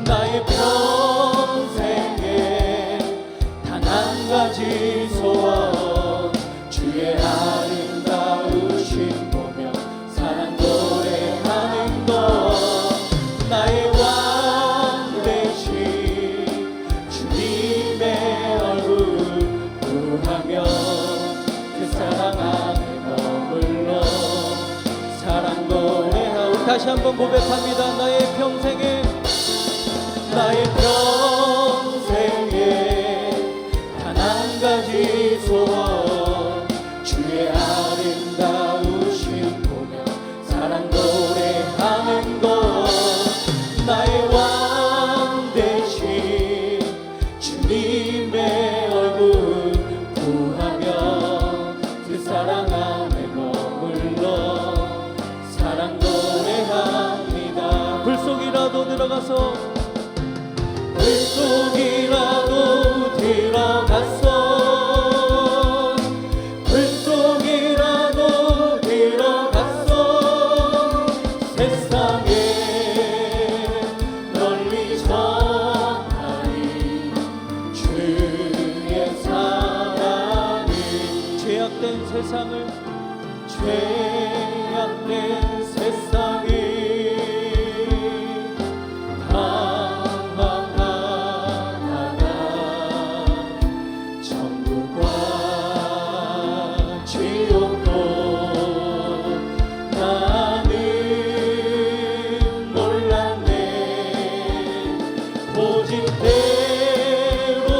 나의 평생에 단 한 가지 소원 주의 아름다우신 보며 사랑 노래하는 것 나의 왕 되신 주님의 얼굴 구하며 그 사랑 안에 머물러 사랑 노래하오. 다시 한번 고백합니다. 나의 평생에 단 한 가지 소원 주의 아름다우신 보며 사랑 노래하는 것 나의 왕 되신 주님의 얼굴 구하며 그 사랑 안에 머물러 사랑 노래합니다. 불속이라도 들어가서 불속이라도 들어갔어 불속이라도 들어갔어 세상에 널리 전하리 주의 사랑을 죄악된 세상을 고집대로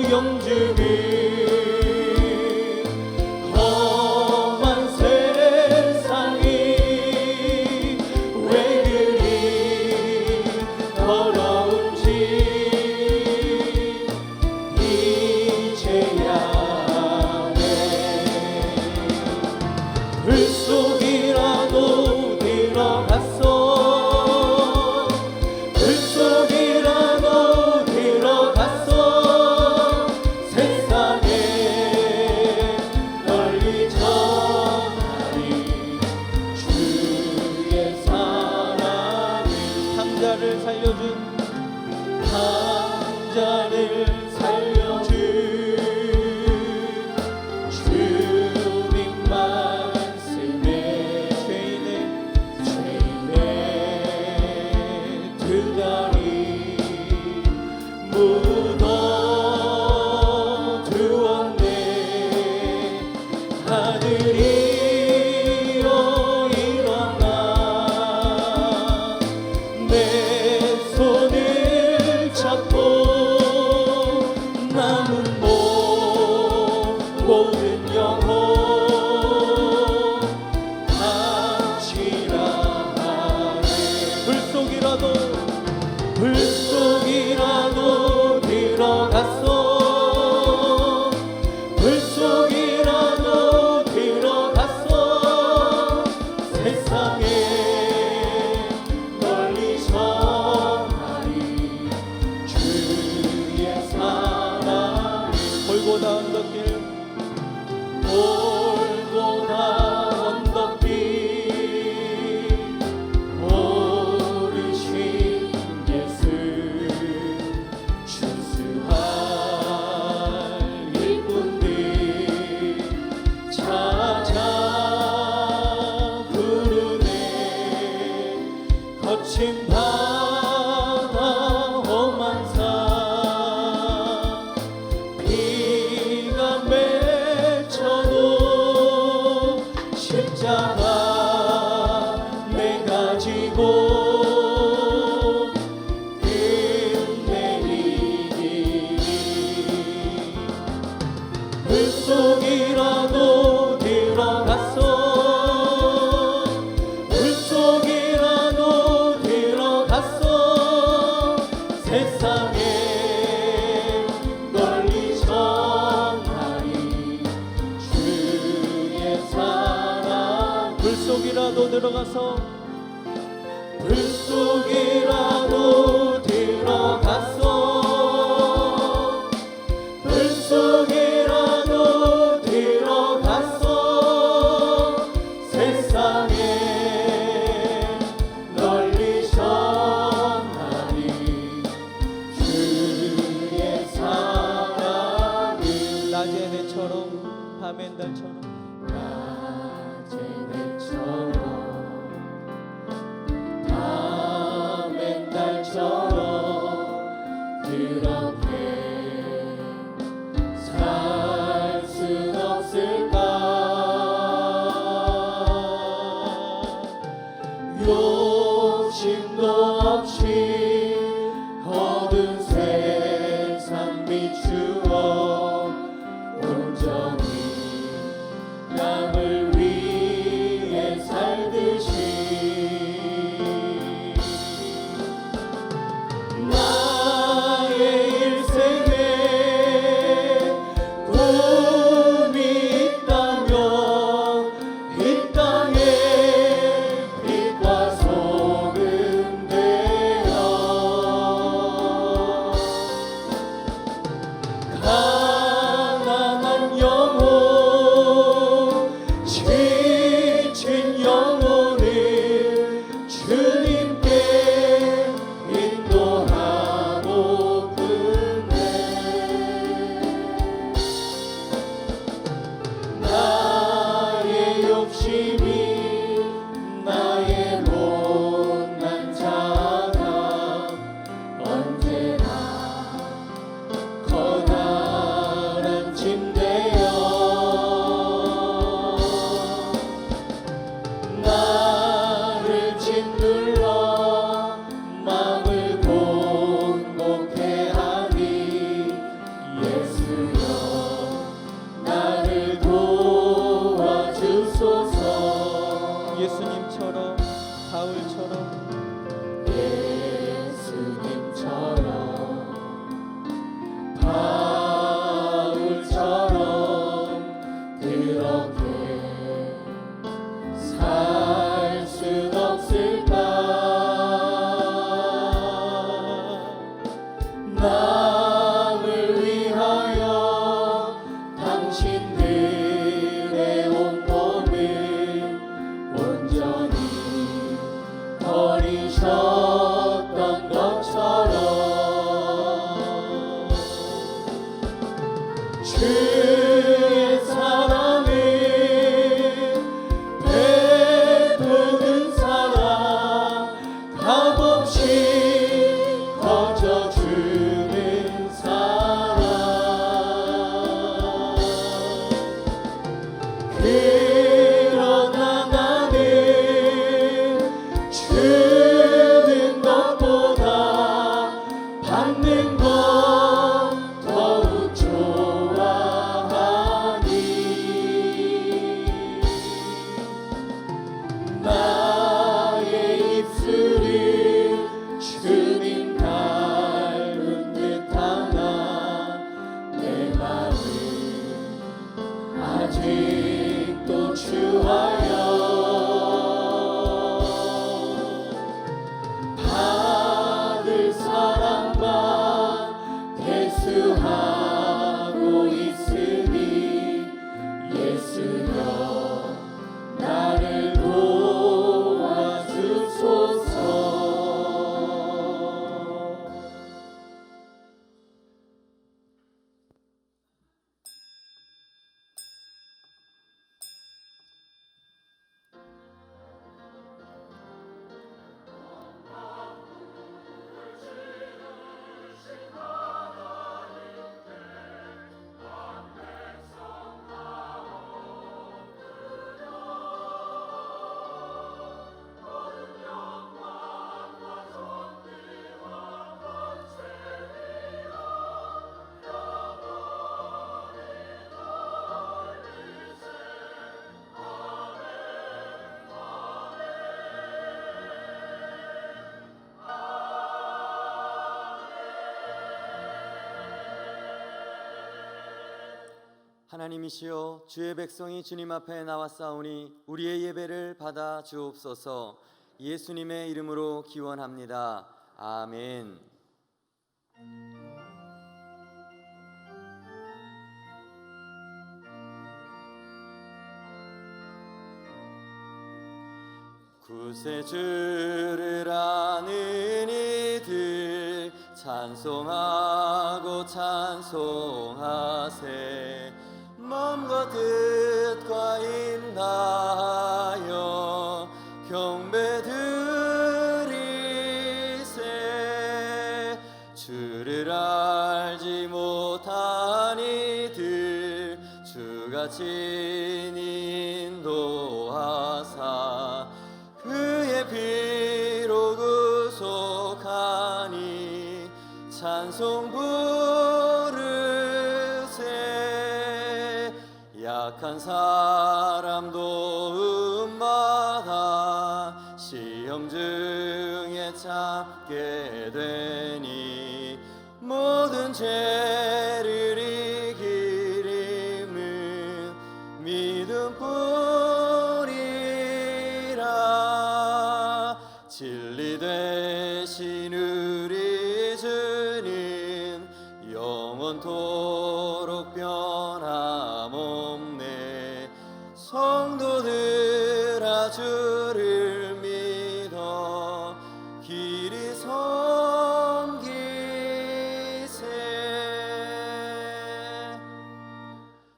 영주를 험한 세상이 왜 그리 더러운지 이제야 내 불속이라도 들어갔어 상자를 살려준 주님 말씀에 죄인의 두 다리 묻어두었네 하늘이여 일어나 내 손을 잡고 남은 모든 영혼 바치라 하네 불속이라도 들어갔어 불속이라도 들어갔어 세상에 널리 전하리 주의 사랑 골고다 언덕길 오르신 예수 준수할 일꾼들 찾아 부르네 거친 바다 험한 산 비가 맺혀도 십자가 내가 지고 끝내리니 불속이라도 들어갔어 불속이라도 들어갔어 세상에 널리 전하리 주의 사랑 불속이라도 들어가서 불속이라도 들어갔어 불속이라도 들어갔어 세상에 널리 전하리 밤의 달처럼 낮의 해처럼 밤의 달처럼 그렇게 살 순 없을까. 욕심도 없이 어두운 세상 비추어 온전히 남을 위해 살듯이 나의 일생에 꿈이 있다면 이 땅에 빛과 소금 되어 가난한 영혼 지친 영혼을 주님께 인도하고픈네. 나의 욕심이 나의 못난 자가 언제나 커다란 침대여 나를 짓눌러 마음을 곤곡해 하니 예수여 나를 도와주소서. 예수님처럼 바울처럼 예수님처럼 바울처럼 그렇게 살 순 없을까. 남을 위하여 당신들의 온몸을 온전히 버리셨던 것처럼 주의 사랑을 베푸는 사랑 값없이 거저주는 사랑 그러나 나는 주는 것보다 받는 것 더욱 좋아하니 나의 입술을 주님 닮은 듯하나 내 맘은 아직도 추하여 받을 사랑만 대수하고 있으니 예수여 나를 도와주소서. 하나님이시여, 주의 백성이 주님 앞에 나왔사오니 우리의 예배를 받아 주옵소서. 예수님의 이름으로 기원합니다. 아멘. 구세주를 아는 이들 찬송하고 찬송하세. 마음과 뜻과 인하여 경배드리세. 주를 알지 못한 이들 주가 친히 인도하사 그의 피로 구속하니 찬송 부르세. 약한 사람 도움마다 시험 중에 참게 되니 모든 죄를 이기림은 믿음뿐이라. 진리 되신 우리 주님 영원토록 변함없네. 성도들아 주를 믿어 길이 섬기세.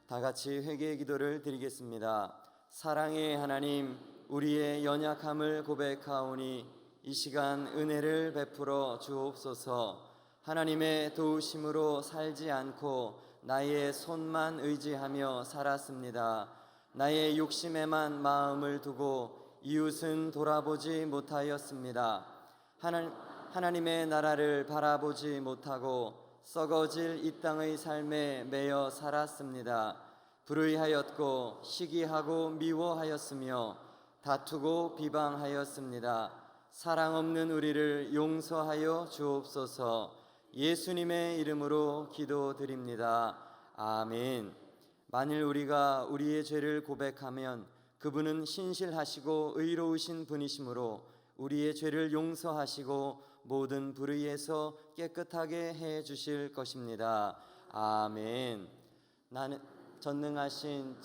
다 같이 회개의 기도를 드리겠습니다. 사랑의 하나님, 우리의 연약함을 고백하오니 이 시간 은혜를 베풀어 주옵소서. 하나님의 도우심으로 살지 않고 나의 손만 의지하며 살았습니다. 나의 욕심에만 마음을 두고 이웃은 돌아보지 못하였습니다. 하나님의 나라를 바라보지 못하고 썩어질 이 땅의 삶에 매여 살았습니다. 불의하였고 시기하고 미워하였으며 다투고 비방하였습니다. 사랑 없는 우리를 용서하여 주옵소서. 예수님의 이름으로 기도드립니다. 아멘. 만일 우리가 우리의 죄를 고백하면 그분은 신실하시고 의로우신 분이시므로 우리의 죄를 용서하시고 모든 불의에서 깨끗하게 해 주실 것입니다. 아멘. 나는 전능하신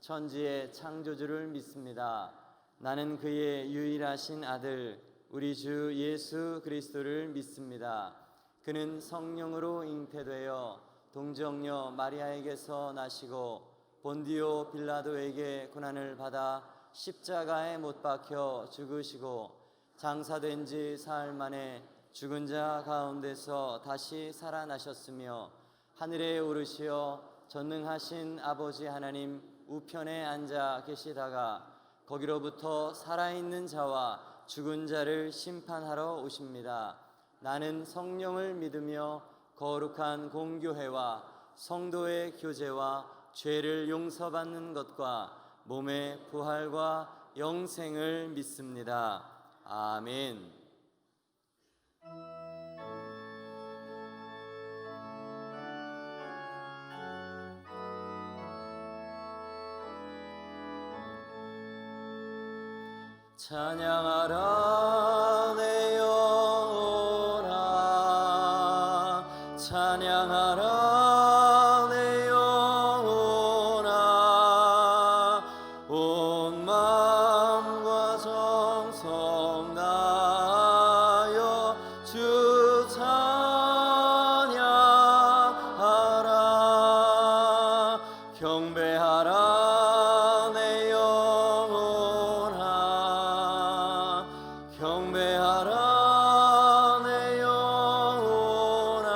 천지의 창조주를 믿습니다. 나는 그의 유일하신 아들 우리 주 예수 그리스도를 믿습니다. 그는 성령으로 잉태되어 동정녀 마리아에게서 나시고 본디오 빌라도에게 고난을 받아 십자가에 못 박혀 죽으시고 장사된 지 사흘 만에 죽은 자 가운데서 다시 살아나셨으며 하늘에 오르시어 전능하신 아버지 하나님 우편에 앉아 계시다가 거기로부터 살아있는 자와 죽은 자를 심판하러 오십니다. 나는 성령을 믿으며 거룩한 공교회와 성도의 교제와 죄를 용서받는 것과 몸의 부활과 영생을 믿습니다. 아멘. 찬양하라 내 영혼아, 찬양하라 내 영혼아, 온 마음과 정성 다하여 주 찬양하라. 경배하라 내 영혼아, 경배하라 내 영혼아,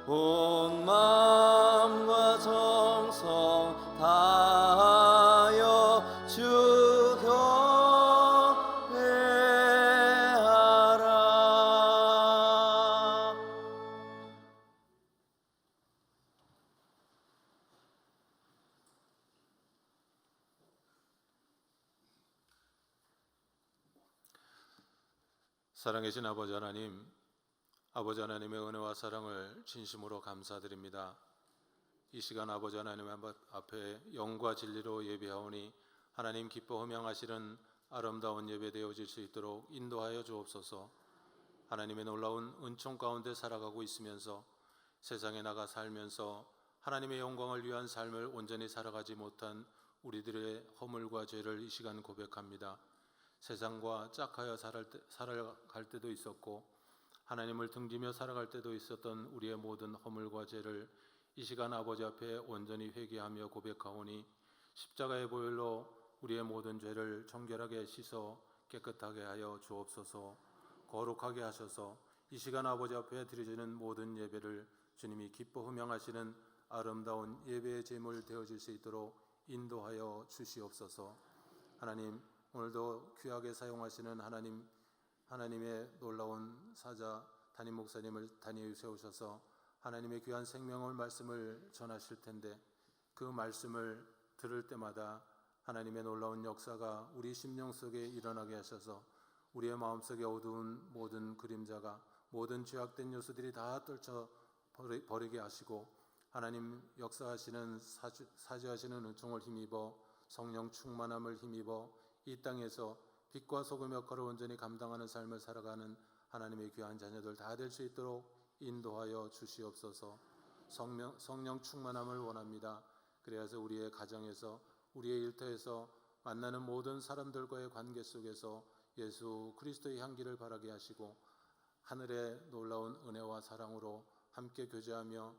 온 마음과 정성 다하여 주 경배하라. 사랑하신 아버지 하나님, 아버지 하나님의 은혜와 사랑을 진심으로 감사드립니다. 이 시간 아버지 하나님 앞에 영과 진리로 예배하오니 하나님 기뻐 흠양하시는 아름다운 예배 되어질 수 있도록 인도하여 주옵소서. 하나님의 놀라운 은총 가운데 살아가고 있으면서 세상에 나가 살면서 하나님의 영광을 위한 삶을 온전히 살아가지 못한 우리들의 허물과 죄를 이 시간 고백합니다. 세상과 짝하여 살아갈 때도 있었고 하나님을 등지며 살아갈 때도 있었던 우리의 모든 허물과 죄를 이 시간 아버지 앞에 온전히 회개하며 고백하오니 십자가의 보혈로 우리의 모든 죄를 정결하게 씻어 깨끗하게 하여 주옵소서. 거룩하게 하셔서 이 시간 아버지 앞에 드려지는 모든 예배를 주님이 기뻐 흠양하시는 아름다운 예배의 제물 되어질 수 있도록 인도하여 주시옵소서. 하나님, 오늘도 귀하게 사용하시는 하나님의 놀라운 사자 담임 목사님을 단위에 세우셔서 하나님의 귀한 생명의 말씀을 전하실 텐데, 그 말씀을 들을 때마다 하나님의 놀라운 역사가 우리 심령 속에 일어나게 하셔서 우리의 마음속에 어두운 모든 그림자가, 모든 죄악된 요소들이 다 떨쳐 버리게 하시고 하나님 역사하시는 사주하시는 은총을 힘입어 성령 충만함을 힘입어 이 땅에서 빛과 소금 역할을 온전히 감당하는 삶을 살아가는 하나님의 귀한 자녀들 다 될 수 있도록 인도하여 주시옵소서. 성령 충만함을 원합니다. 그래서 우리의 가정에서, 우리의 일터에서, 만나는 모든 사람들과의 관계 속에서 예수 그리스도의 향기를 바라게 하시고 하늘의 놀라운 은혜와 사랑으로 함께 교제하며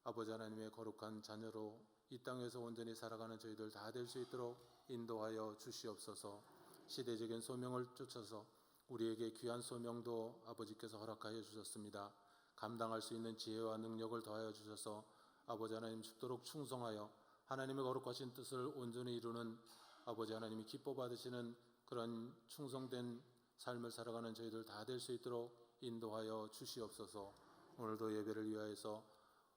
아버지 하나님의 거룩한 자녀로 이 땅에서 온전히 살아가는 저희들 다 될 수 있도록 인도하여 주시옵소서. 시대적인 소명을 쫓아서 우리에게 귀한 소명도 아버지께서 허락하여 주셨습니다. 감당할 수 있는 지혜와 능력을 더하여 주셔서 아버지 하나님 죽도록 충성하여 하나님의 거룩하신 뜻을 온전히 이루는 아버지 하나님이 기뻐 받으시는 그런 충성된 삶을 살아가는 저희들 다 될 수 있도록 인도하여 주시옵소서. 오늘도 예배를 위하여서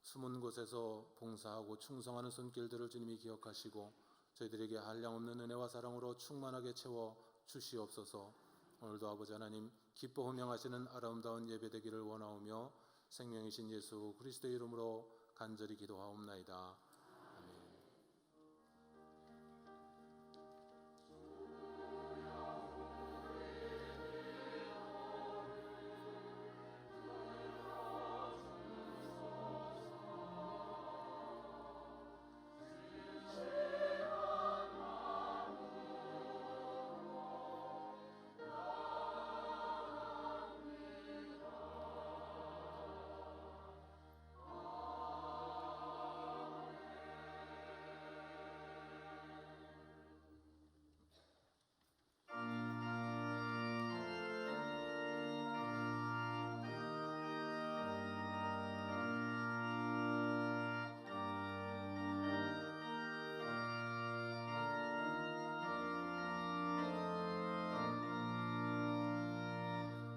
숨은 곳에서 봉사하고 충성하는 손길들을 주님이 기억하시고 저희들에게 한량없는 은혜와 사랑으로 충만하게 채워 주시옵소서. 오늘도 아버지 하나님 기뻐 흠양하시는 아름다운 예배 되기를 원하오며 생명이신 예수 그리스도의 이름으로 간절히 기도하옵나이다. 아멘.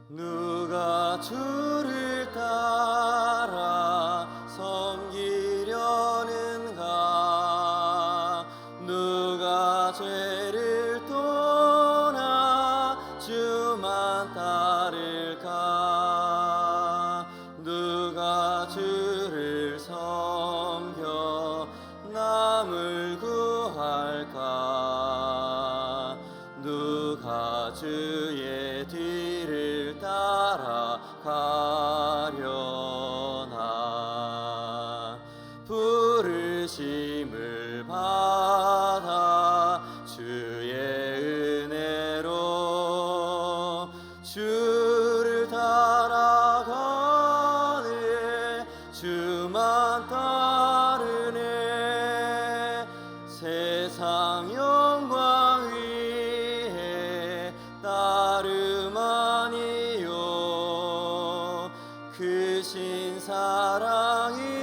누가 주를 따라 섬기려는가? 누가 죄를 떠나 주만 따를까? 누가 주를 섬겨 남을 구할까? 누가 주의 뒤를 따라가려나? 부르심을 받아 주의 은혜로 주를 따라가네. 주만 따르네. 세상 영광 위에 따름 아니요 크신 사랑이네.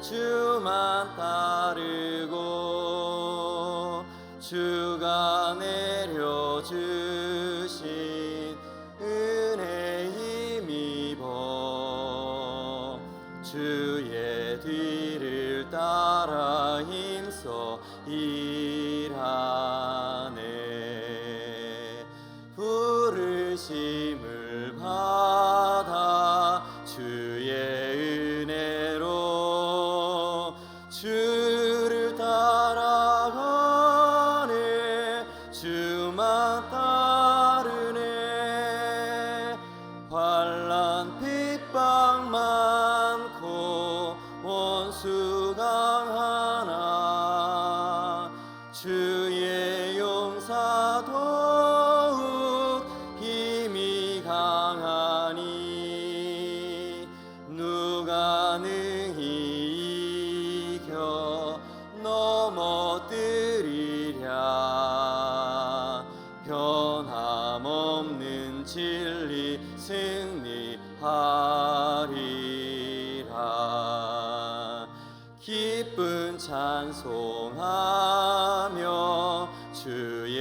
주만 따르고 주가 내려주신 은혜 힘입어 주의 뒤를 따라 힘써 일하네. 부르심을 받아 주의 은혜로 주를 따라가네. 주만 따르네. 환난 핍박 많고 원수 강하나 승리하리라. 기쁜 찬송하며 주의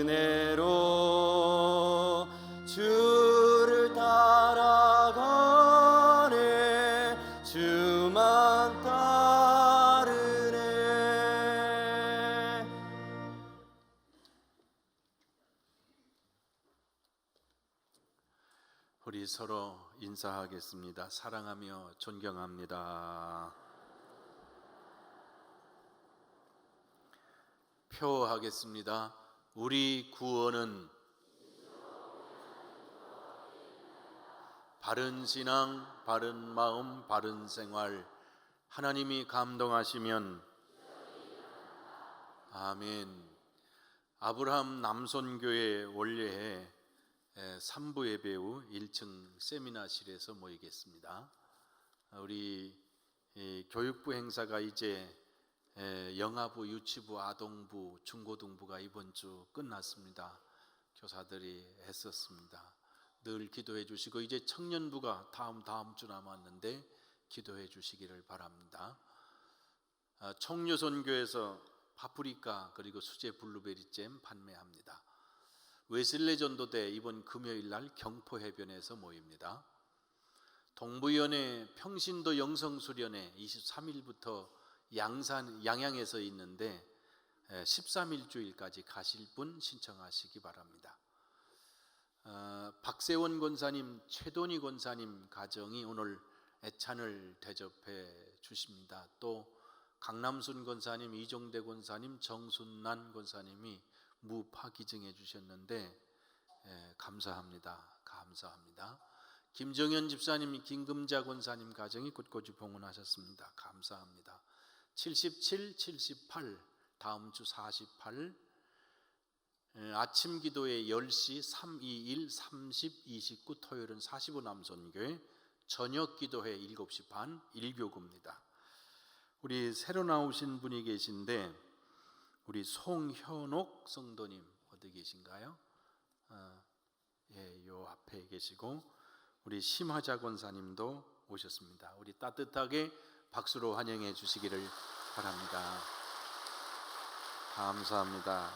은혜로 주를 따라가네. 주만 따르네. 우리 서로 인사하겠습니다. 사랑하며 존경합니다. 표하겠습니다. 우리 구원은 바른 신앙, 바른 마음, 바른 생활, 하나님이 감동하시면 아멘. 아브라함 남손교회 원례회 3부 예배 후 1층 세미나실에서 모이겠습니다. 우리 교육부 행사가 이제 영아부, 유치부, 아동부, 중고등부가 이번 주 끝났습니다. 교사들이 애썼습니다. 늘 기도해 주시고 이제 청년부가 다음 주 남았는데 기도해 주시기를 바랍니다. 청류선교에서 파프리카 그리고 수제 블루베리 잼 판매합니다. 웨슬레 전도대 이번 금요일 날 경포 해변에서 모입니다. 동부연회 평신도 영성수련회 23일부터 양양에서 있는데 13일 주일까지 가실 분 신청하시기 바랍니다. 박세원 권사님, 최돈희 권사님 가정이 오늘 애찬을 대접해 주십니다. 또 강남순 권사님, 이종대 권사님, 정순난 권사님이 무파 기증해 주셨는데 감사합니다. 김정현 집사님, 김금자 권사님 가정이 곳곳이 봉헌하셨습니다. 감사합니다. 77, 78 다음 주 48 아침 기도회 10시 321 30 29 토요일은 45 남선교회, 저녁 기도회 7시 반 1교구입니다. 우리 새로 나오신 분이 계신데 우리 송현옥 성도님 어디 계신가요? 요 앞에 계시고 우리 심하자 권사님도 오셨습니다. 우리 따뜻하게 박수로 환영해 주시기를 바랍니다. 감사합니다.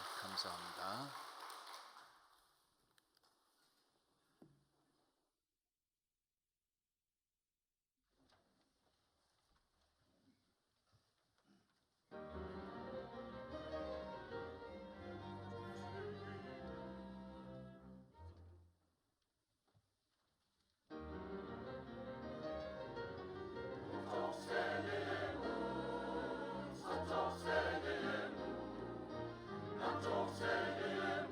남쪽 세계의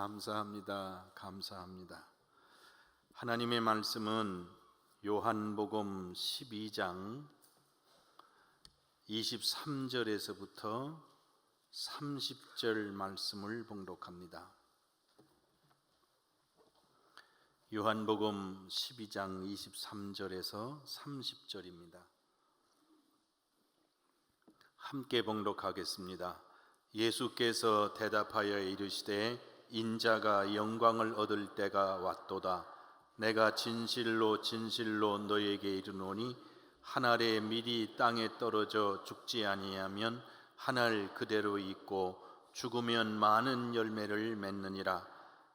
감사합니다. 감사합니다. 하나님의 말씀은 요한복음 12장 23절에서부터 30절 말씀을 봉독합니다. 요한복음 12장 23절에서 30절입니다. 함께 봉독하겠습니다. 예수께서 대답하여 이르시되 인자가 영광을 얻을 때가 왔도다. 내가 진실로 진실로 너에게 이르노니 한 알의 밀이 땅에 떨어져 죽지 아니하면 한 알 그대로 있고 죽으면 많은 열매를 맺느니라.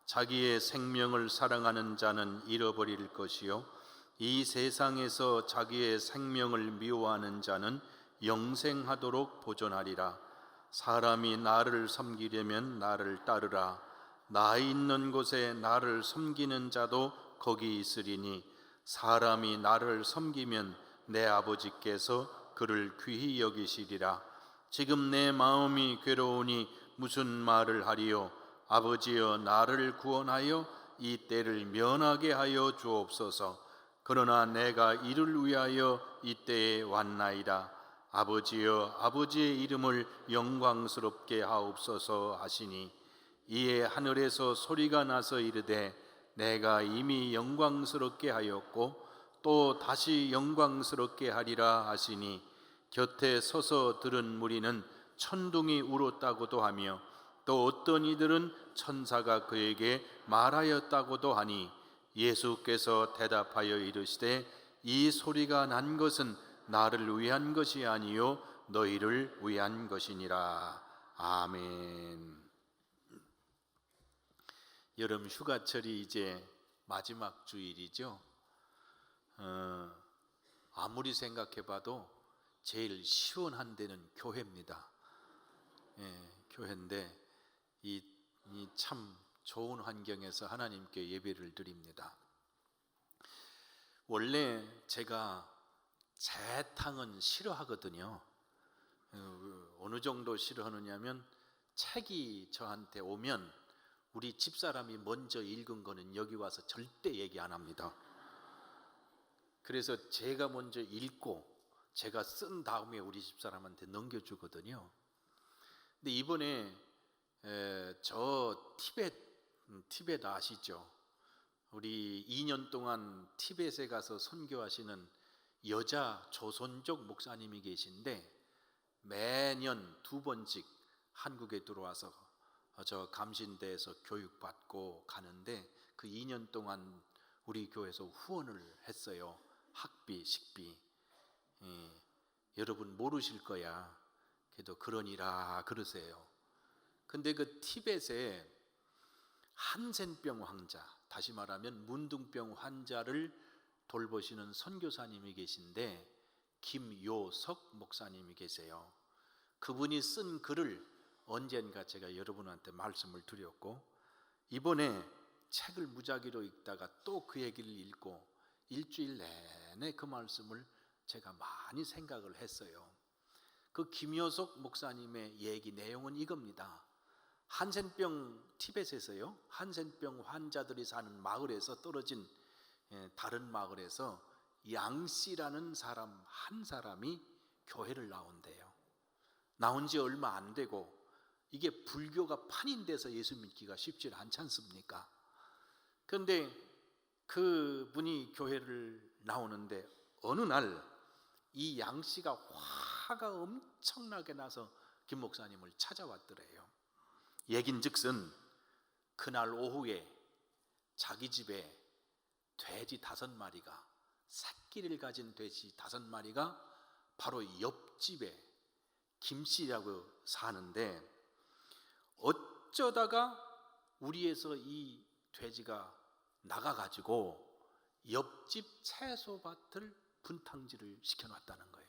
자기의 생명을 사랑하는 자는 잃어버릴 것이요 이 세상에서 자기의 생명을 미워하는 자는 영생하도록 보존하리라. 사람이 나를 섬기려면 나를 따르라. 나 있는 곳에 나를 섬기는 자도 거기 있으리니 사람이 나를 섬기면 내 아버지께서 그를 귀히 여기시리라. 지금 내 마음이 괴로우니 무슨 말을 하리요? 아버지여 나를 구원하여 이 때를 면하게 하여 주옵소서. 그러나 내가 이를 위하여 이 때에 왔나이다. 아버지여 아버지의 이름을 영광스럽게 하옵소서 하시니 이에 하늘에서 소리가 나서 이르되 내가 이미 영광스럽게 하였고 또 다시 영광스럽게 하리라 하시니 곁에 서서 들은 무리는 천둥이 울었다고도 하며 또 어떤 이들은 천사가 그에게 말하였다고도 하니 예수께서 대답하여 이르시되 이 소리가 난 것은 나를 위한 것이 아니요 너희를 위한 것이니라. 아멘. 여름 휴가철이 이제 마지막 주일이죠. 아무리 생각해봐도 제일 시원한 데는 교회입니다. 교회인데 이 참 좋은 환경에서 하나님께 예배를 드립니다. 원래 제가 재탕은 싫어하거든요. 어느 정도 싫어하느냐면 책이 저한테 오면 우리 집사람이 먼저 읽은 거는 여기 와서 절대 얘기 안 합니다. 그래서 제가 먼저 읽고 제가 쓴 다음에 우리 집사람한테 넘겨주거든요. 근데 이번에 저 티벳 아시죠? 우리 2년 동안 티벳에 가서 선교하시는 여자 조선족 목사님이 계신데 매년 2번씩 한국에 들어와서 저 감신대에서 교육받고 가는데 그 2년 동안 우리 교회에서 후원을 했어요. 학비, 식비. 여러분 모르실 거야. 그래도 그러니라 그러세요. 근데 그 티벳에 한센병 환자, 다시 말하면 문둥병 환자를 돌보시는 선교사님이 계신데 김요석 목사님이 계세요. 그분이 쓴 글을 언젠가 제가 여러분한테 말씀을 드렸고 이번에 책을 무작위로 읽다가 또 그 얘기를 읽고 일주일 내내 그 말씀을 제가 많이 생각을 했어요. 그 김요석 목사님의 얘기 내용은 이겁니다. 한센병 티벳에서요, 한센병 환자들이 사는 마을에서 떨어진 다른 마을에서 양씨라는 사람 한 사람이 교회를 나온대요. 나온 지 얼마 안 되고 이게 불교가 판인돼서 예수 믿기가 쉽지 않지 않습니까? 그런데 그분이 교회를 나오는데 어느 날 이 양씨가 화가 엄청나게 나서 김 목사님을 찾아왔더래요. 얘긴즉슨 그날 오후에 자기 집에 돼지 5마리가, 새끼를 가진 돼지 5마리가 바로 옆집에 김씨라고 사는데 어쩌다가 우리에서 이 돼지가 나가가지고 옆집 채소밭을 분탕질을 시켜놨다는 거예요.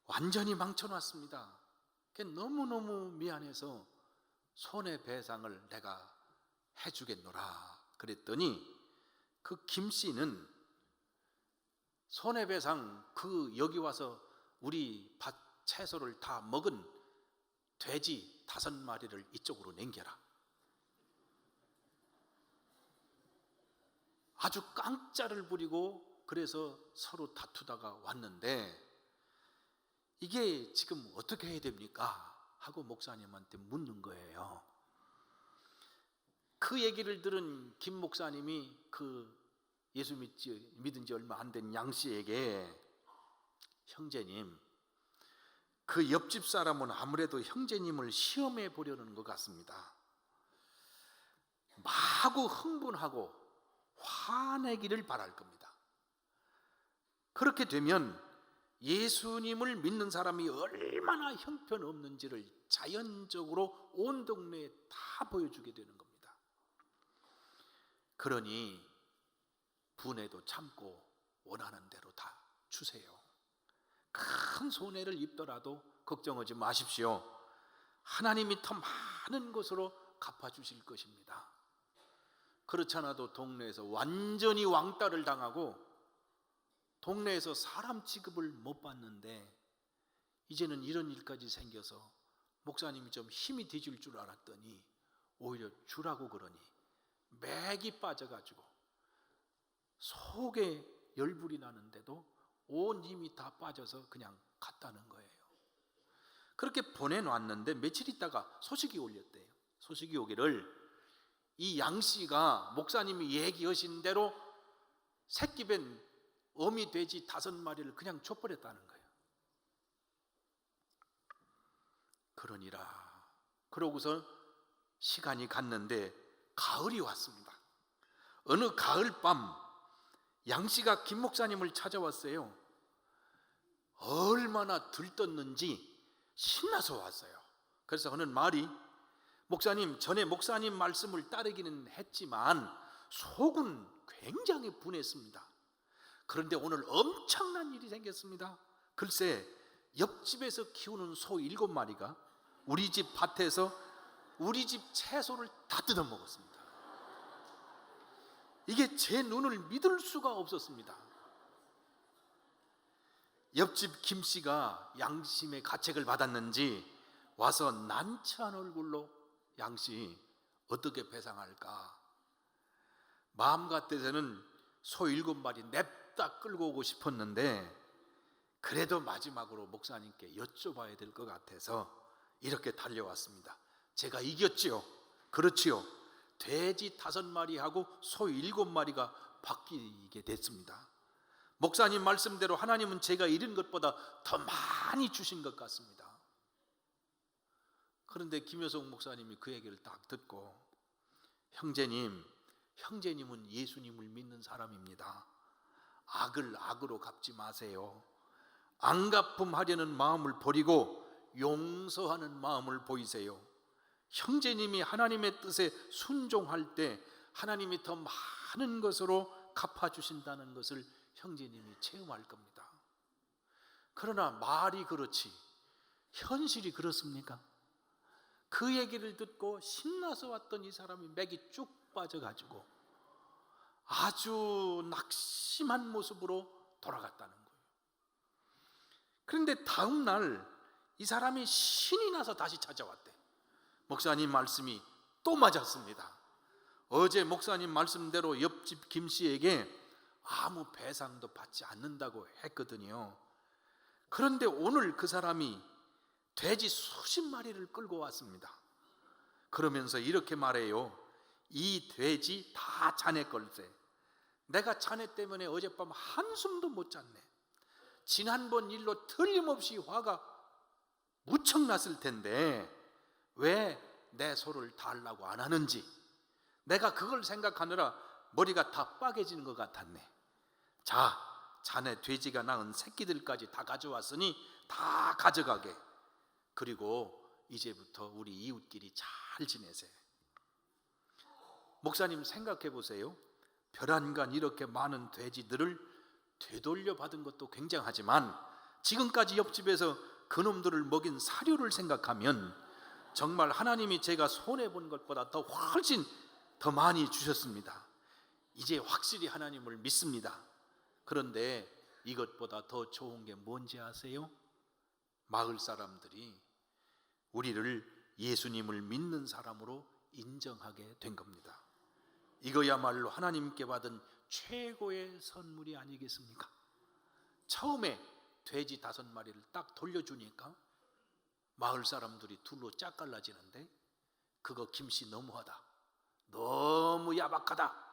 완전히 망쳐놨습니다. 너무너무 미안해서 손해배상을 내가 해주겠노라 그랬더니 그 김씨는 손해배상 여기 와서 우리 밭 채소를 다 먹은 돼지 5마리를 이쪽으로 남겨라. 아주 깡짜를 부리고 그래서 서로 다투다가 왔는데 이게 지금 어떻게 해야 됩니까? 하고 목사님한테 묻는 거예요. 그 얘기를 들은 김 목사님이 그 예수 믿은 지 얼마 안 된 양 씨에게, 형제님, 그 옆집 사람은 아무래도 형제님을 시험해 보려는 것 같습니다. 마구 흥분하고 화내기를 바랄 겁니다. 그렇게 되면 예수님을 믿는 사람이 얼마나 형편없는지를 자연적으로 온 동네에 다 보여주게 되는 겁니다. 그러니 분해도 참고 원하는 대로 다 주세요. 큰 손해를 입더라도 걱정하지 마십시오. 하나님이 더 많은 것으로 갚아주실 것입니다. 그렇지 않아도 동네에서 완전히 왕따를 당하고 동네에서 사람 취급을 못 받는데 이제는 이런 일까지 생겨서 목사님이 좀 힘이 뒤질 줄 알았더니 오히려 주라고 그러니 맥이 빠져가지고 속에 열불이 나는데도 온 힘이 다 빠져서 그냥 갔다는 거예요. 그렇게 보내놨는데 며칠 있다가 소식이 올렸대요. 소식이 오기를 이 양 씨가 목사님이 얘기하신 대로 새끼 뵌 어미 돼지 5마리를 그냥 줘버렸다는 거예요. 그러니라. 그러고서 시간이 갔는데 가을이 왔습니다. 어느 가을밤 양 씨가 김 목사님을 찾아왔어요. 얼마나 들떴는지 신나서 왔어요. 그래서 하는 말이, 목사님, 전에 목사님 말씀을 따르기는 했지만 속은 굉장히 분했습니다. 그런데 오늘 엄청난 일이 생겼습니다. 글쎄, 옆집에서 키우는 소 7마리가 우리 집 밭에서 우리 집 채소를 다 뜯어먹었습니다. 이게 제 눈을 믿을 수가 없었습니다. 옆집 김 씨가 양심의 가책을 받았는지 와서 난처한 얼굴로, 양 씨 어떻게 배상할까? 마음 같아서는 소 7마리 냅다 끌고 오고 싶었는데 그래도 마지막으로 목사님께 여쭤봐야 될 것 같아서 이렇게 달려왔습니다. 제가 이겼지요. 그렇지요. 돼지 5마리하고 소 7마리가 바뀌게 됐습니다. 목사님 말씀대로 하나님은 제가 잃은 것보다 더 많이 주신 것 같습니다. 그런데 김효석 목사님이 그 얘기를 딱 듣고, 형제님은 예수님을 믿는 사람입니다. 악을 악으로 갚지 마세요. 앙갚음하려는 마음을 버리고 용서하는 마음을 보이세요. 형제님이 하나님의 뜻에 순종할 때 하나님이 더 많은 것으로 갚아주신다는 것을 형제님이 체험할 겁니다. 그러나 말이 그렇지 현실이 그렇습니까? 그 얘기를 듣고 신나서 왔던 이 사람이 맥이 쭉 빠져가지고 아주 낙심한 모습으로 돌아갔다는 거예요. 그런데 다음 날 이 사람이 신이 나서 다시 찾아왔대. 목사님 말씀이 또 맞았습니다. 어제 목사님 말씀대로 옆집 김 씨에게 아무 배상도 받지 않는다고 했거든요. 그런데 오늘 그 사람이 돼지 수십 마리를 끌고 왔습니다. 그러면서 이렇게 말해요. 이 돼지 다 자네 걸세. 내가 자네 때문에 어젯밤 한숨도 못 잤네. 지난번 일로 틀림없이 화가 무척 났을 텐데 왜 내 소를 달라고 안 하는지 내가 그걸 생각하느라 머리가 다 빠개지는 것 같았네. 자, 자네 돼지가 낳은 새끼들까지 다 가져왔으니 다 가져가게. 그리고 이제부터 우리 이웃끼리 잘 지내세요. 목사님 생각해 보세요. 벼란간 이렇게 많은 돼지들을 되돌려 받은 것도 굉장하지만 지금까지 옆집에서 그놈들을 먹인 사료를 생각하면 정말 하나님이 제가 손해본 것보다 더 훨씬 더 많이 주셨습니다. 이제 확실히 하나님을 믿습니다. 그런데 이것보다 더 좋은 게 뭔지 아세요? 마을 사람들이 우리를 예수님을 믿는 사람으로 인정하게 된 겁니다. 이거야말로 하나님께 받은 최고의 선물이 아니겠습니까? 처음에 돼지 5마리를 딱 돌려주니까 마을 사람들이 둘로 짝 갈라지는데, 그거 김씨 너무하다, 너무 야박하다,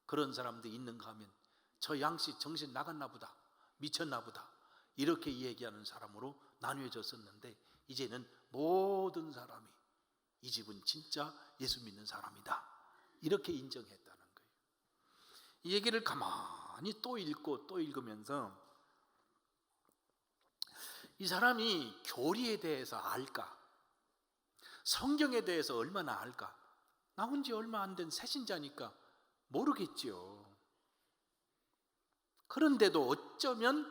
그런 사람들이 있는가 하면 저 양씨 정신 나갔나 보다, 미쳤나 보다, 이렇게 얘기하는 사람으로 나뉘어졌었는데, 이제는 모든 사람이 이 집은 진짜 예수 믿는 사람이다, 이렇게 인정했다는 거예요. 이 얘기를 가만히 또 읽고 또 읽으면서 이 사람이 교리에 대해서 알까? 성경에 대해서 얼마나 알까? 나온 지 얼마 안 된 새신자니까 모르겠지요. 그런데도 어쩌면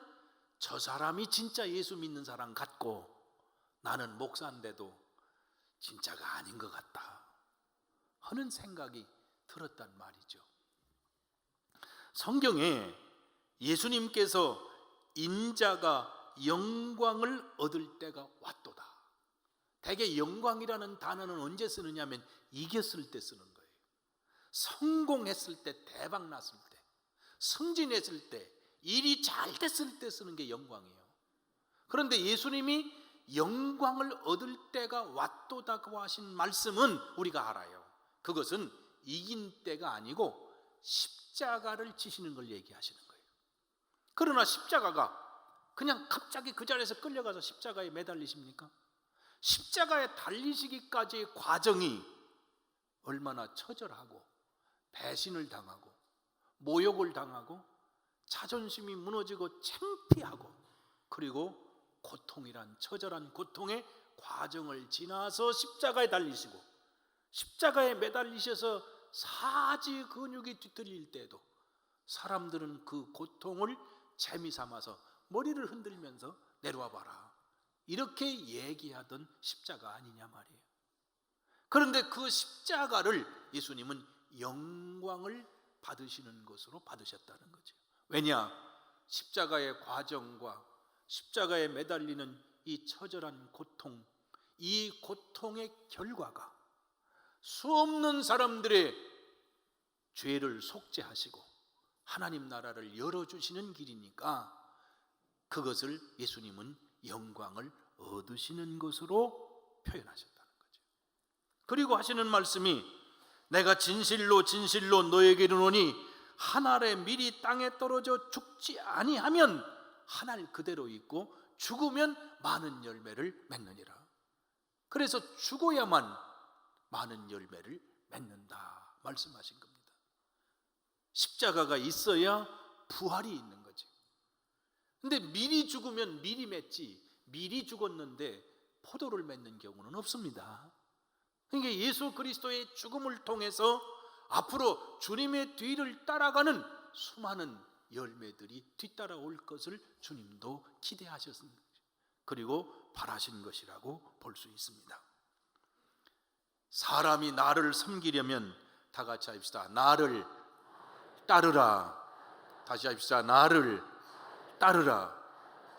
저 사람이 진짜 예수 믿는 사람 같고 나는 목사인데도 진짜가 아닌 것 같다 하는 생각이 들었단 말이죠. 성경에 예수님께서 인자가 영광을 얻을 때가 왔도다. 대개 영광이라는 단어는 언제 쓰느냐면 이겼을 때 쓰는 거예요. 성공했을 때, 대박 났을 때, 승진했을 때, 일이 잘 됐을 때 쓰는 게 영광이에요. 그런데 예수님이 영광을 얻을 때가 왔도다고 하신 말씀은 우리가 알아요. 그것은 이긴 때가 아니고 십자가를 지시는 걸 얘기하시는 거예요. 그러나 십자가가 그냥 갑자기 그 자리에서 끌려가서 십자가에 매달리십니까? 십자가에 달리시기까지의 과정이 얼마나 처절하고 배신을 당하고 모욕을 당하고 자존심이 무너지고 창피하고, 그리고 고통이란 처절한 고통의 과정을 지나서 십자가에 달리시고, 십자가에 매달리셔서 사지 근육이 뒤틀릴 때에도 사람들은 그 고통을 재미삼아서 머리를 흔들면서 내려와 봐라, 이렇게 얘기하던 십자가 아니냐 말이에요. 그런데 그 십자가를 예수님은 영광을 받으시는 것으로 받으셨다는 거죠. 왜냐? 십자가의 과정과 십자가에 매달리는 이 처절한 고통, 이 고통의 결과가 수없는 사람들의 죄를 속죄하시고 하나님 나라를 열어주시는 길이니까 그것을 예수님은 영광을 얻으시는 것으로 표현하셨다는 거죠. 그리고 하시는 말씀이 내가 진실로 진실로 너에게 이르노니 한 알의 밀이 땅에 떨어져 죽지 아니하면 한 알 그대로 있고 죽으면 많은 열매를 맺느니라. 그래서 죽어야만 많은 열매를 맺는다 말씀하신 겁니다. 십자가가 있어야 부활이 있는 거죠. 근데 밀이 죽으면 밀이 맺지, 밀이 죽었는데 포도를 맺는 경우는 없습니다. 그러니까 예수 그리스도의 죽음을 통해서 앞으로 주님의 뒤를 따라가는 수많은 열매들이 뒤따라올 것을 주님도 기대하셨습니다. 그리고 바라신 것이라고 볼 수 있습니다. 사람이 나를 섬기려면 다 같이 합시다. 나를 따르라. 다시 합시다. 나를 따르라.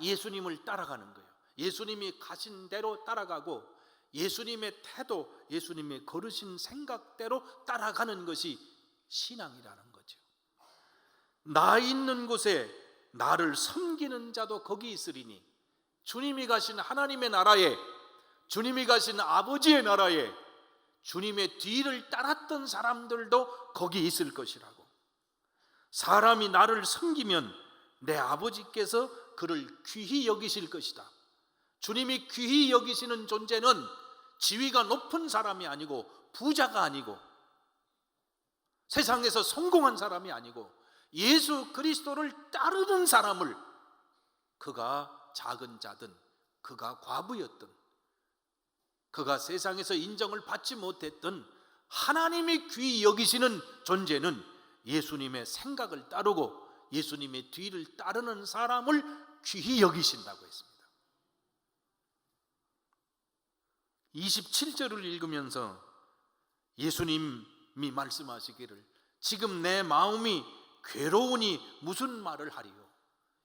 예수님을 따라가는 거예요. 예수님이 가신 대로 따라가고 예수님의 태도, 예수님의 걸으신 생각대로 따라가는 것이 신앙이라는 거죠. 나 있는 곳에 나를 섬기는 자도 거기 있으리니, 주님이 가신 하나님의 나라에, 주님이 가신 아버지의 나라에 주님의 뒤를 따랐던 사람들도 거기 있을 것이라고. 사람이 나를 섬기면 내 아버지께서 그를 귀히 여기실 것이다. 주님이 귀히 여기시는 존재는 지위가 높은 사람이 아니고 부자가 아니고 세상에서 성공한 사람이 아니고 예수 그리스도를 따르는 사람을, 그가 작은 자든 그가 과부였든 그가 세상에서 인정을 받지 못했던 하나님이 귀히 여기시는 존재는 예수님의 생각을 따르고 예수님의 뒤를 따르는 사람을 귀히 여기신다고 했습니다. 27절을 읽으면서 예수님이 말씀하시기를 지금 내 마음이 괴로우니 무슨 말을 하리요.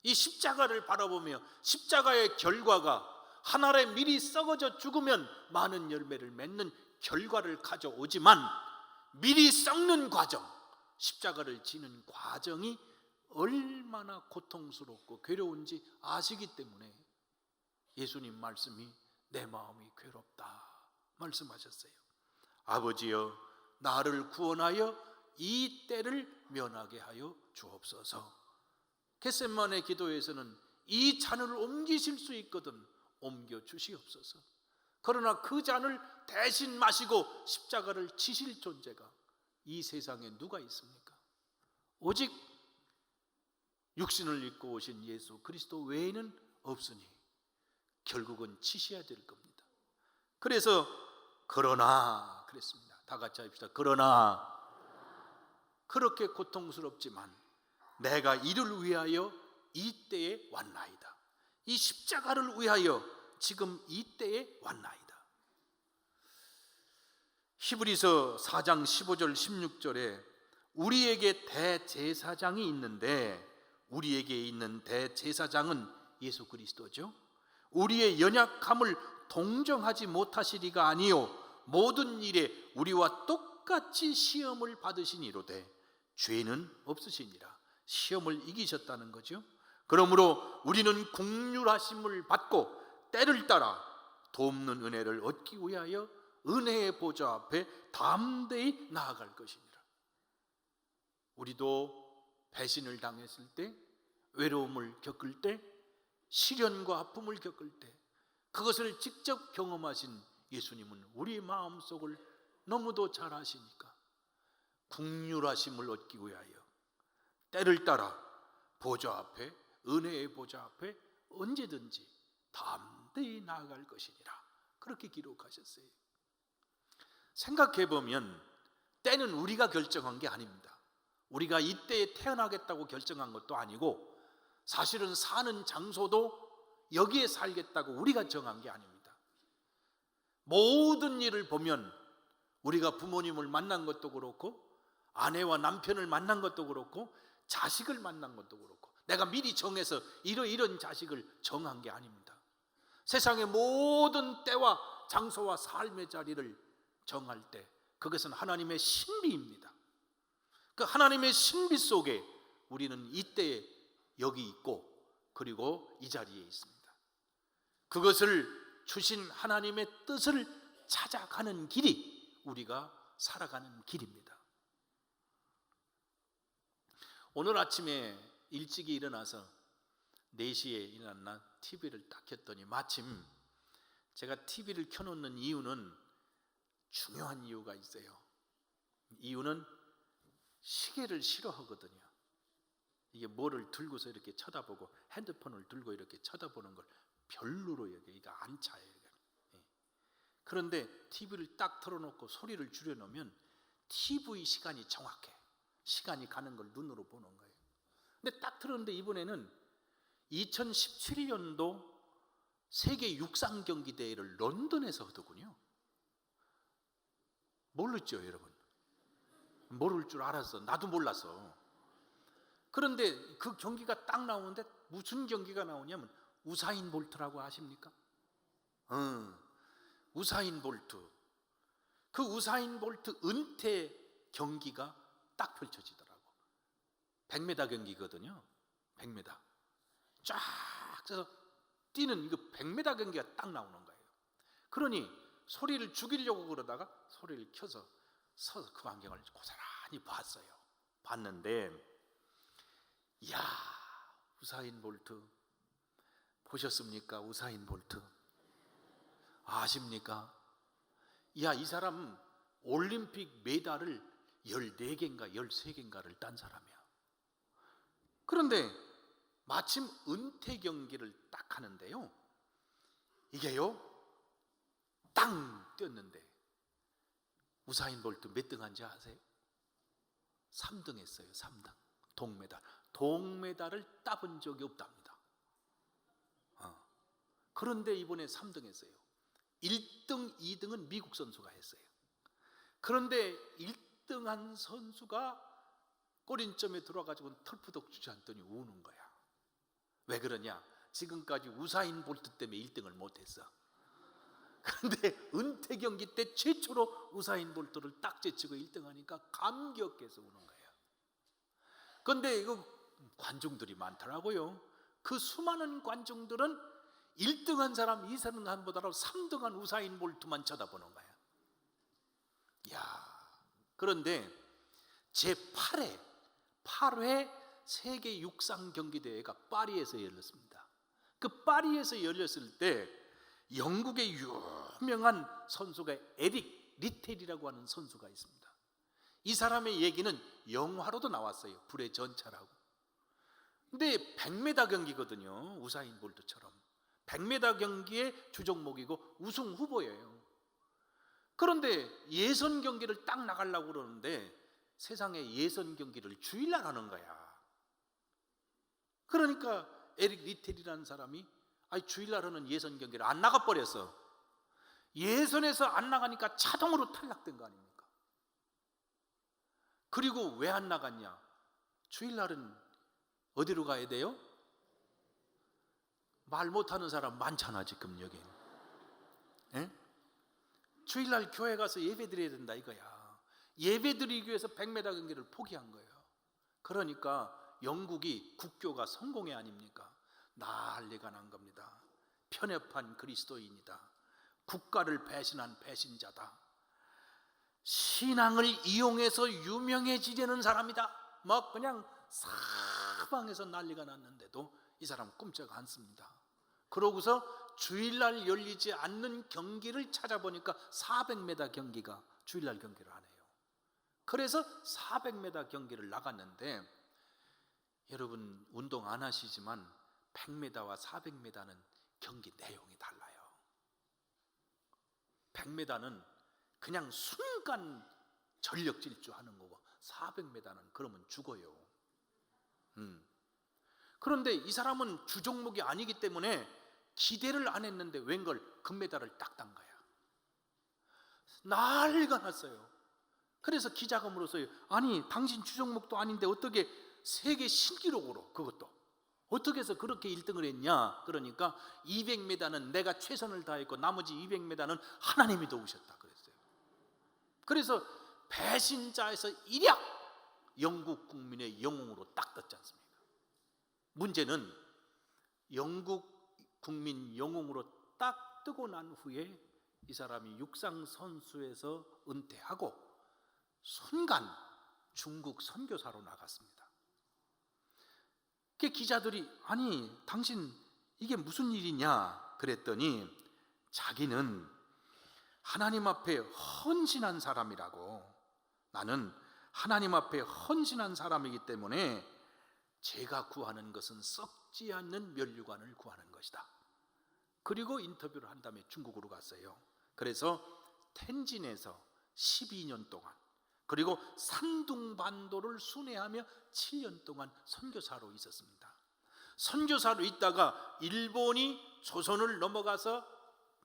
이 십자가를 바라보며 십자가의 결과가 한 알의 밀이 썩어져 죽으면 많은 열매를 맺는 결과를 가져오지만 밀이 썩는 과정, 십자가를 지는 과정이 얼마나 고통스럽고 괴로운지 아시기 때문에 예수님 말씀이 내 마음이 괴롭다 말씀하셨어요. 아버지여, 나를 구원하여 이 때를 면하게 하여 주옵소서. 겟세마네 기도에서는 이 잔을 옮기실 수 있거든 옮겨 주시옵소서. 그러나 그 잔을 대신 마시고 십자가를 지실 존재가 이 세상에 누가 있습니까? 오직 육신을 입고 오신 예수 그리스도 외에는 없으니 결국은 지셔야 될 겁니다. 그래서 그러나 그랬습니다. 다 같이 합시다. 그러나 그렇게 고통스럽지만 내가 이를 위하여 이 때에 왔나이다. 이 십자가를 위하여 지금 이 때에 왔나이다. 히브리서 4장 15절 16절에 우리에게 대제사장이 있는데 우리에게 있는 대제사장은 예수 그리스도죠. 우리의 연약함을 동정하지 못하시리가 아니요 모든 일에 우리와 똑같이 시험을 받으시니로되 죄는 없으시니라. 시험을 이기셨다는 거죠. 그러므로 우리는 긍휼하심을 받고 때를 따라 돕는 은혜를 얻기 위하여 은혜의 보좌 앞에 담대히 나아갈 것이니라. 우리도 배신을 당했을 때, 외로움을 겪을 때, 시련과 아픔을 겪을 때 그것을 직접 경험하신 예수님은 우리 마음속을 너무도 잘 아시니까 긍휼하심을 얻기 위하여 때를 따라 보좌 앞에, 은혜의 보좌 앞에 언제든지 담대히 나아갈 것이니라. 그렇게 기록하셨어요. 생각해보면 때는 우리가 결정한 게 아닙니다. 우리가 이때에 태어나겠다고 결정한 것도 아니고 사실은 사는 장소도 여기에 살겠다고 우리가 정한 게 아닙니다. 모든 일을 보면 우리가 부모님을 만난 것도 그렇고 아내와 남편을 만난 것도 그렇고 자식을 만난 것도 그렇고 내가 미리 정해서 이런 자식을 정한 게 아닙니다. 세상의 모든 때와 장소와 삶의 자리를 정할 때 그것은 하나님의 신비입니다. 그 하나님의 신비 속에 우리는 이때에 여기 있고 그리고 이 자리에 있습니다. 그것을 주신 하나님의 뜻을 찾아가는 길이 우리가 살아가는 길입니다. 오늘 아침에 일찍이 일어나서 4시에 일어났나 TV를 딱 켰더니 마침 제가 TV를 켜놓는 이유는 중요한 이유가 있어요. 이유는 시계를 싫어하거든요. 이게 뭐를 들고서 이렇게 쳐다보고 핸드폰을 들고 이렇게 쳐다보는 걸 별로로 여겨. 이거 안 차요. 그런데 TV를 딱 틀어놓고 소리를 줄여놓으면 TV 시간이 정확해. 시간이 가는 걸 눈으로 보는 거예요. 근데 딱 틀었는데 이번에는 2017년도 세계 육상 경기 대회를 런던에서 하더군요. 모르죠, 여러분? 모를 줄 알았어. 나도 몰랐어. 그런데 그 경기가 딱 나오는데 무슨 경기가 나오냐면 우사인 볼트라고 아십니까? 우사인 볼트. 그 우사인 볼트 은퇴 경기가 딱 펼쳐지더라고. 100m 경기거든요. 100m. 쫙 해서 뛰는 이거 100m 경기가 딱 나오는 거예요. 그러니 소리를 죽이려고 그러다가 소리를 켜서 서서 그 광경을 고스란히 봤어요. 봤는데 이야, 우사인 볼트 보셨습니까? 우사인 볼트 아십니까? 이야, 이 사람 올림픽 메달을 14개인가 13개인가를 딴 사람이야. 그런데 마침 은퇴 경기를 딱 하는데요, 이게요 땅 뛰었는데 우사인 볼트 몇 등 한지 아세요? 3등 했어요. 3등. 동메달을 따본 적이 없답니다. 그런데 이번에 3등 했어요. 1등, 2등은 미국 선수가 했어요. 그런데 1등한 선수가 꼬린점에 들어와가지고 털푸덕 주저앉더니 우는 거야. 왜 그러냐? 지금까지 우사인 볼트 때문에 1등을 못했어. 그런데 은퇴 경기 때 최초로 우사인 볼트를 딱 제치고 1등하니까 감격해서 우는 거예요. 근데 이거 관중들이 많더라고요. 그 수많은 관중들은 1등한 사람, 2등한보다도 3등한 우사인 볼트만 쳐다보는 거야. 야, 그런데 제8회 세계 육상 경기 대회가 파리에서 열렸습니다. 그 파리에서 열렸을 때 영국의 유명한 선수가 에릭 리텔이라고 하는 선수가 있습니다. 이 사람의 얘기는 영화로도 나왔어요. 불의 전차라고. 근데 100m 경기거든요. 우사인 볼트처럼 100m 경기의 주종목이고 우승 후보예요. 그런데 예선 경기를 딱 나가려고 그러는데 세상에 예선 경기를 주일날 하는 거야. 그러니까 에릭 리텔이라는 사람이 주일날 하는 예선 경기를 안 나가버렸어. 예선에서 안 나가니까 자동으로 탈락된 거 아닙니까? 그리고 왜 안 나갔냐? 주일날은 어디로 가야 돼요? 말 못하는 사람 많잖아 지금 여기. 주일날 교회 가서 예배 드려야 된다 이거야. 예배 드리기 위해서 100m 경기를 포기한 거예요. 그러니까 영국이 국교가 성공회 아닙니까? 난리가 난 겁니다. 편협한 그리스도인이다. 국가를 배신한 배신자다. 신앙을 이용해서 유명해지려는 사람이다. 막 그냥 사방에서 난리가 났는데도 이 사람 꼼짝 않습니다. 그러고서 주일날 열리지 않는 경기를 찾아보니까 400m 경기가 주일날 경기를 안 해요. 그래서 400m 경기를 나갔는데, 여러분 운동 안 하시지만 100m와 400m는 경기 내용이 달라요. 100m는 그냥 순간 전력 질주하는 거고 400m는 그러면 죽어요. 그런데 이 사람은 주종목이 아니기 때문에 기대를 안 했는데 웬걸 금메달을 딱 딴 거야. 난리가 났어요. 그래서 기자가 물었어요. 아니 당신 주종목도 아닌데 어떻게 세계 신기록으로, 그것도 어떻게 해서 그렇게 1등을 했냐? 그러니까 200m는 내가 최선을 다했고 나머지 200m는 하나님이 도우셨다 그랬어요. 그래서 배신자에서 일약 영국 국민의 영웅으로 딱 떴지 않습니까? 문제는 영국 국민 영웅으로 딱 뜨고 난 후에 이 사람이 육상 선수에서 은퇴하고 순간 중국 선교사로 나갔습니다. 그 기자들이 아니 당신 이게 무슨 일이냐 그랬더니 자기는 하나님 앞에 헌신한 사람이라고, 나는 하나님 앞에 헌신한 사람이기 때문에 제가 구하는 것은 썩지 않는 면류관을 구하는 것이다. 그리고 인터뷰를 한 다음에 중국으로 갔어요. 그래서 텐진에서 12년 동안, 그리고 산둥반도를 순회하며 7년 동안 선교사로 있었습니다. 선교사로 있다가 일본이 조선을 넘어가서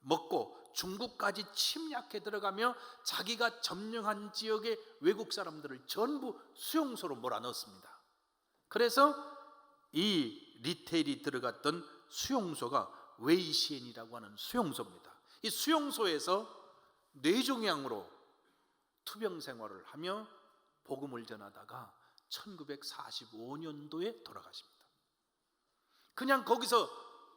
먹고 중국까지 침략해 들어가며 자기가 점령한 지역의 외국 사람들을 전부 수용소로 몰아넣었습니다. 그래서 이 리텔이 들어갔던 수용소가 웨이시엔이라고 하는 수용소입니다. 이 수용소에서 뇌종양으로 투병 생활을 하며 복음을 전하다가 1945년도에 돌아가십니다. 그냥 거기서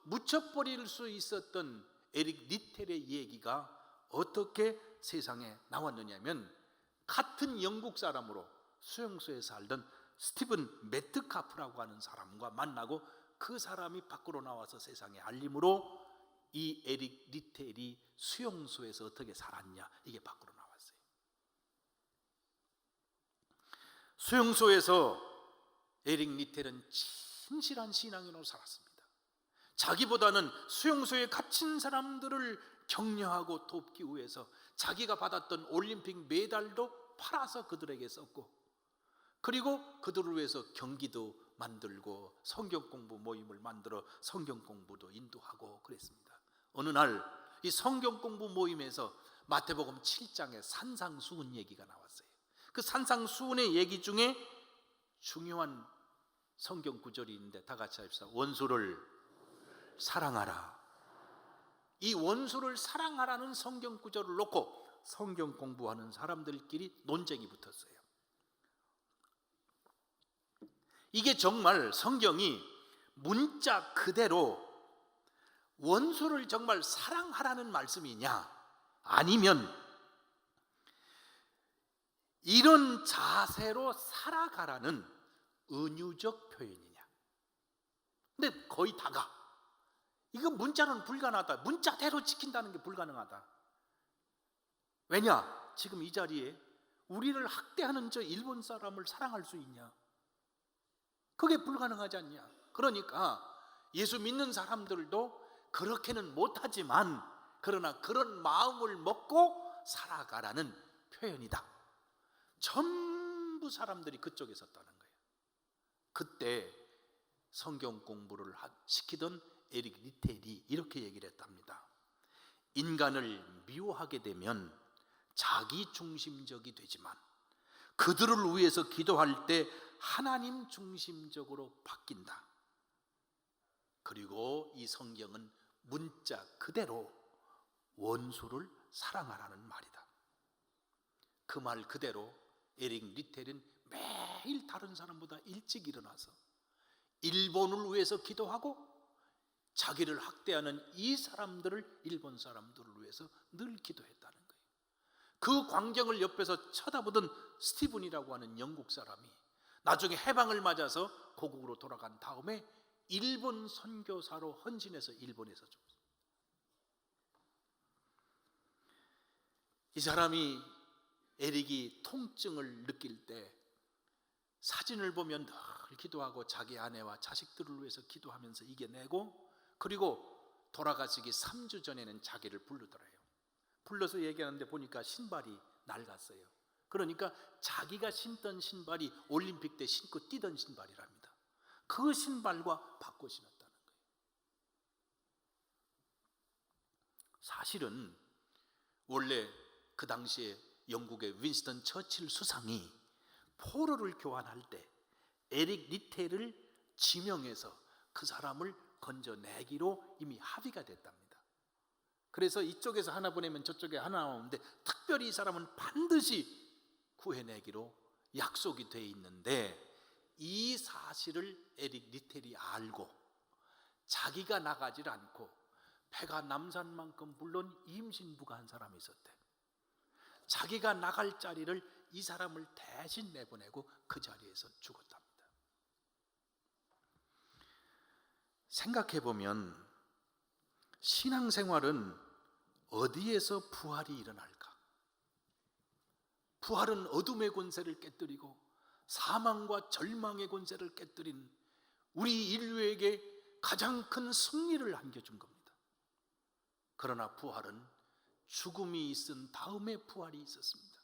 묻혀버릴 수 있었던 에릭 리텔의 얘기가 어떻게 세상에 나왔느냐면, 같은 영국 사람으로 수용소에 살던 스티븐 메트카프라고 하는 사람과 만나고 그 사람이 밖으로 나와서 세상에 알림으로 이 에릭 리텔이 수용소에서 어떻게 살았냐, 이게 밖으로 나왔어요. 수용소에서 에릭 리텔은 진실한 신앙인으로 살았습니다. 자기보다는 수용소에 갇힌 사람들을 격려하고 돕기 위해서 자기가 받았던 올림픽 메달도 팔아서 그들에게 썼고, 그리고 그들을 위해서 경기도 만들고 성경 공부 모임을 만들어 성경 공부도 인도하고 그랬습니다. 어느 날 이 성경 공부 모임에서 마태복음 7장에 산상수훈 얘기가 나왔어요. 그 산상수훈의 얘기 중에 중요한 성경 구절이 있는데 다 같이 합시다. 원수를 사랑하라. 이 원수를 사랑하라는 성경 구절을 놓고 성경 공부하는 사람들끼리 논쟁이 붙었어요. 이게 정말 성경이 문자 그대로 원수를 정말 사랑하라는 말씀이냐, 아니면 이런 자세로 살아가라는 은유적 표현이냐. 근데 거의 다가, 이거 문자는 불가능하다, 문자대로 지킨다는 게 불가능하다. 왜냐? 지금 이 자리에 우리를 학대하는 저 일본 사람을 사랑할 수 있냐? 그게 불가능하지 않냐? 그러니까 예수 믿는 사람들도 그렇게는 못하지만, 그러나 그런 마음을 먹고 살아가라는 표현이다. 전부 사람들이 그쪽에 섰다는 거예요. 그때 성경 공부를 시키던 에릭 리텔이 이렇게 얘기를 했답니다. 인간을 미워하게 되면 자기 중심적이 되지만, 그들을 위해서 기도할 때 하나님 중심적으로 바뀐다. 그리고 이 성경은 문자 그대로 원수를 사랑하라는 말이다. 그 말 그대로 에릭 리텔은 매일 다른 사람보다 일찍 일어나서 일본을 위해서 기도하고, 자기를 학대하는 이 사람들을, 일본 사람들을 위해서 늘 기도했다는 거예요. 그 광경을 옆에서 쳐다보던 스티븐이라고 하는 영국 사람이 나중에 해방을 맞아서 고국으로 돌아간 다음에 일본 선교사로 헌신해서 일본에서 죽었어요. 이 사람이, 에릭이 통증을 느낄 때 사진을 보면 늘 기도하고 자기 아내와 자식들을 위해서 기도하면서 이겨내고, 그리고 돌아가시기 3주 전에는 자기를 부르더래요. 불러서 얘기하는데 보니까 신발이 낡았어요. 그러니까 자기가 신던 신발이 올림픽 때 신고 뛰던 신발이랍니다. 그 신발과 바꿔 신었다는 거예요. 사실은 원래 그 당시에 영국의 윈스턴 처칠 수상이 포로를 교환할 때 에릭 리텔을 지명해서 그 사람을 건져내기로 이미 합의가 됐답니다. 그래서 이쪽에서 하나 보내면 저쪽에 하나 나오는데, 특별히 이 사람은 반드시 구해내기로 약속이 돼 있는데, 이 사실을 에릭 리텔이 알고 자기가 나가질 않고 배가 남산만큼, 물론 임신부가 한 사람이 있었대. 자기가 나갈 자리를 이 사람을 대신 내보내고 그 자리에서 죽었답니다. 생각해보면 신앙생활은 어디에서 부활이 일어날까? 부활은 어둠의 권세를 깨뜨리고 사망과 절망의 권세를 깨뜨린 우리 인류에게 가장 큰 승리를 안겨준 겁니다. 그러나 부활은 죽음이 있은 다음에 부활이 있었습니다.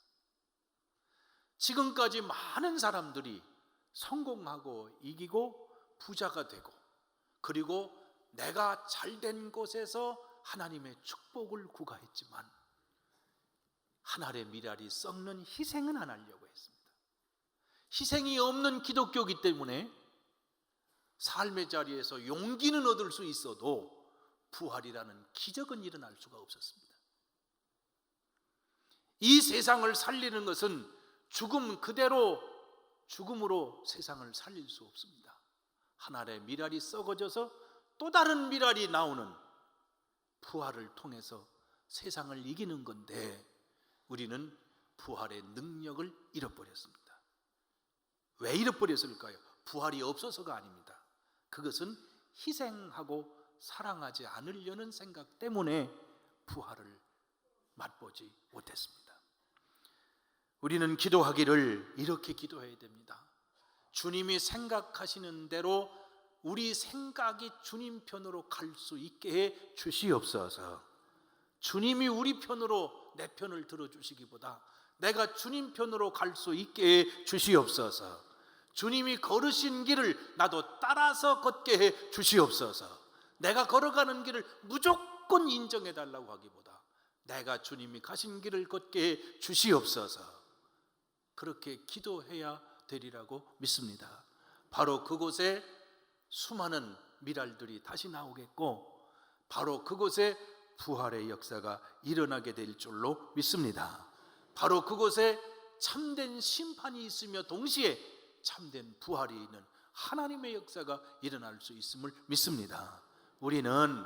지금까지 많은 사람들이 성공하고 이기고 부자가 되고, 그리고 내가 잘된 곳에서 하나님의 축복을 구가했지만 한 알의 미랄이 썩는 희생은 안 하려고 했습니다. 희생이 없는 기독교이기 때문에 삶의 자리에서 용기는 얻을 수 있어도 부활이라는 기적은 일어날 수가 없었습니다. 이 세상을 살리는 것은 죽음 그대로, 죽음으로 세상을 살릴 수 없습니다. 한 알의 미랄이 썩어져서 또 다른 미랄이 나오는 부활을 통해서 세상을 이기는 건데, 우리는 부활의 능력을 잃어버렸습니다. 왜 잃어버렸을까요? 부활이 없어서가 아닙니다. 그것은 희생하고 사랑하지 않으려는 생각 때문에 부활을 맛보지 못했습니다. 우리는 기도하기를 이렇게 기도해야 됩니다. 주님이 생각하시는 대로 우리 생각이 주님 편으로 갈 수 있게 해 주시옵소서. 주님이 우리 편으로 내 편을 들어주시기보다 내가 주님 편으로 갈 수 있게 해 주시옵소서. 주님이 걸으신 길을 나도 따라서 걷게 해 주시옵소서. 내가 걸어가는 길을 무조건 인정해 달라고 하기보다 내가 주님이 가신 길을 걷게 해 주시옵소서. 그렇게 기도해야 되리라고 믿습니다. 바로 그곳에 수많은 미랄들이 다시 나오겠고, 바로 그곳에 부활의 역사가 일어나게 될 줄로 믿습니다. 바로 그곳에 참된 심판이 있으며 동시에 참된 부활이 있는 하나님의 역사가 일어날 수 있음을 믿습니다. 우리는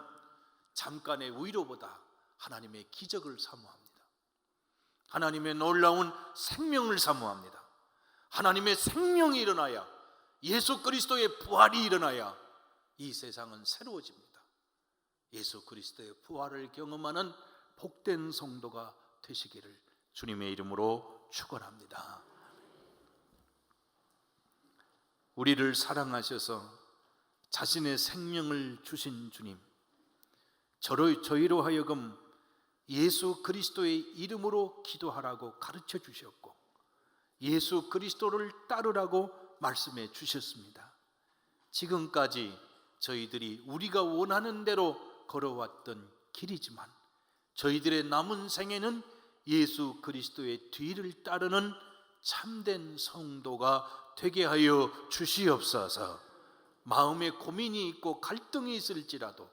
잠깐의 위로보다 하나님의 기적을 사모합니다. 하나님의 놀라운 생명을 사모합니다. 하나님의 생명이 일어나야, 예수 그리스도의 부활이 일어나야 이 세상은 새로워집니다. 예수 그리스도의 부활을 경험하는 복된 성도가 되시기를 주님의 이름으로 축원합니다. 우리를 사랑하셔서 자신의 생명을 주신 주님, 저희로 하여금 예수 그리스도의 이름으로 기도하라고 가르쳐 주셨고, 예수 그리스도를 따르라고 말씀해 주셨습니다. 지금까지 저희들이 우리가 원하는 대로 걸어왔던 길이지만 저희들의 남은 생에는 예수 그리스도의 뒤를 따르는 참된 성도가 되게 하여 주시옵소서. 마음에 고민이 있고 갈등이 있을지라도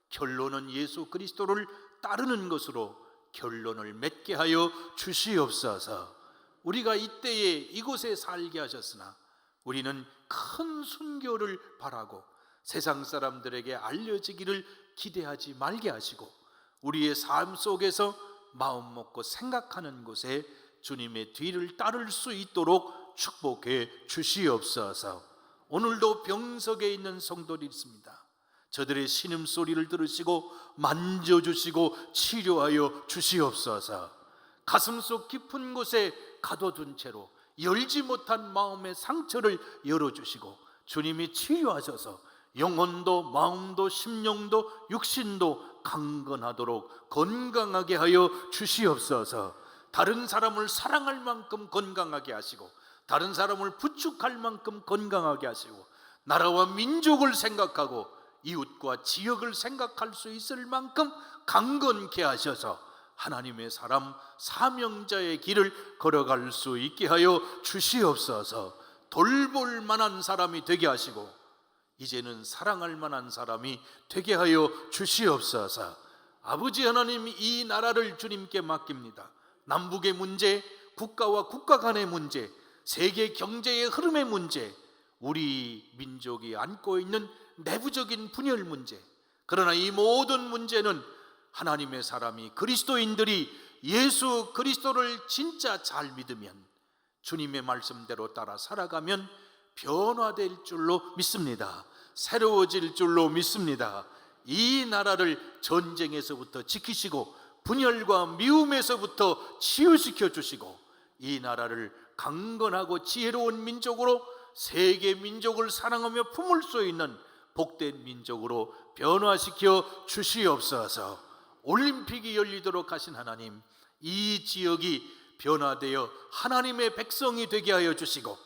결론은 예수 그리스도를 따르는 것으로 결론을 맺게 하여 주시옵소서. 우리가 이때에 이곳에 살게 하셨으나 우리는 큰 순교를 바라고 세상 사람들에게 알려지기를 기대하지 말게 하시고, 우리의 삶 속에서 마음 먹고 생각하는 곳에 주님의 뒤를 따를 수 있도록 축복해 주시옵소서. 오늘도 병석에 있는 성도들이 있습니다. 저들의 신음소리를 들으시고 만져주시고 치료하여 주시옵소서. 가슴속 깊은 곳에 가둬둔 채로 열지 못한 마음의 상처를 열어주시고 주님이 치료하셔서 영혼도 마음도 심령도 육신도 강건하도록 건강하게 하여 주시옵소서. 다른 사람을 사랑할 만큼 건강하게 하시고 다른 사람을 부축할 만큼 건강하게 하시고 나라와 민족을 생각하고 이웃과 지역을 생각할 수 있을 만큼 강건케 하셔서 하나님의 사람 사명자의 길을 걸어갈 수 있게 하여 주시옵소서. 돌볼 만한 사람이 되게 하시고 이제는 사랑할 만한 사람이 되게 하여 주시옵소서. 아버지 하나님, 이 나라를 주님께 맡깁니다. 남북의 문제, 국가와 국가 간의 문제, 세계 경제의 흐름의 문제, 우리 민족이 안고 있는 내부적인 분열 문제, 그러나 이 모든 문제는 하나님의 사람이 그리스도인들이 예수 그리스도를 진짜 잘 믿으면, 주님의 말씀대로 따라 살아가면 변화될 줄로 믿습니다. 새로워질 줄로 믿습니다. 이 나라를 전쟁에서부터 지키시고 분열과 미움에서부터 치유시켜 주시고 이 나라를 강건하고 지혜로운 민족으로 세계 민족을 사랑하며 품을 수 있는 복된 민족으로 변화시켜 주시옵소서. 올림픽이 열리도록 하신 하나님, 이 지역이 변화되어 하나님의 백성이 되게 하여 주시고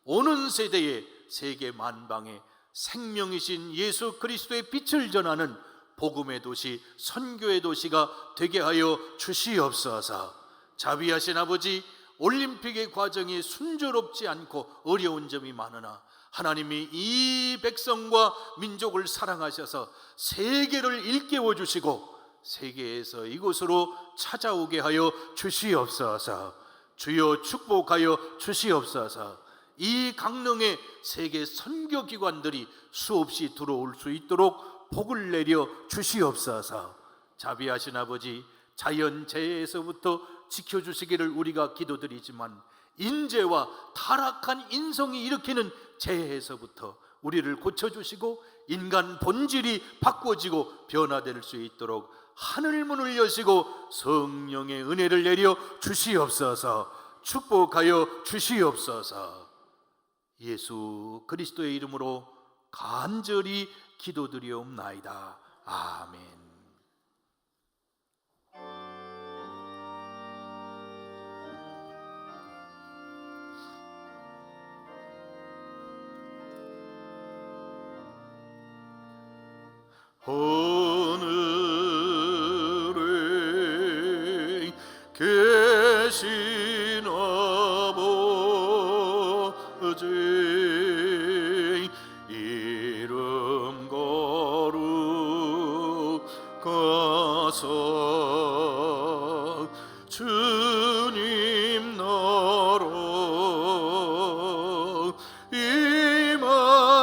오는 세대에 세계 만방에 생명이신 예수 그리스도의 빛을 전하는 복음의 도시, 선교의 도시가 되게 하여 주시옵소서. 자비하신 아버지, 올림픽의 과정이 순조롭지 않고 어려운 점이 많으나 하나님이 이 백성과 민족을 사랑하셔서 세계를 일깨워 주시고 세계에서 이곳으로 찾아오게 하여 주시옵소서. 주여 축복하여 주시옵소서. 이 강릉에 세계 선교기관들이 수없이 들어올 수 있도록 복을 내려 주시옵소서. 자비하신 아버지, 자연재해에서부터 지켜주시기를 우리가 기도드리지만 인재와 타락한 인성이 일으키는 재해에서부터 우리를 고쳐주시고 인간 본질이 바꿔지고 변화될 수 있도록 하늘문을 여시고 성령의 은혜를 내려 주시옵소서. 축복하여 주시옵소서. 예수 그리스도의 이름으로 간절히 기도드리옵나이다. 아멘. 하늘에 계신 아버지, 이름 거룩하사 주님 나라 임하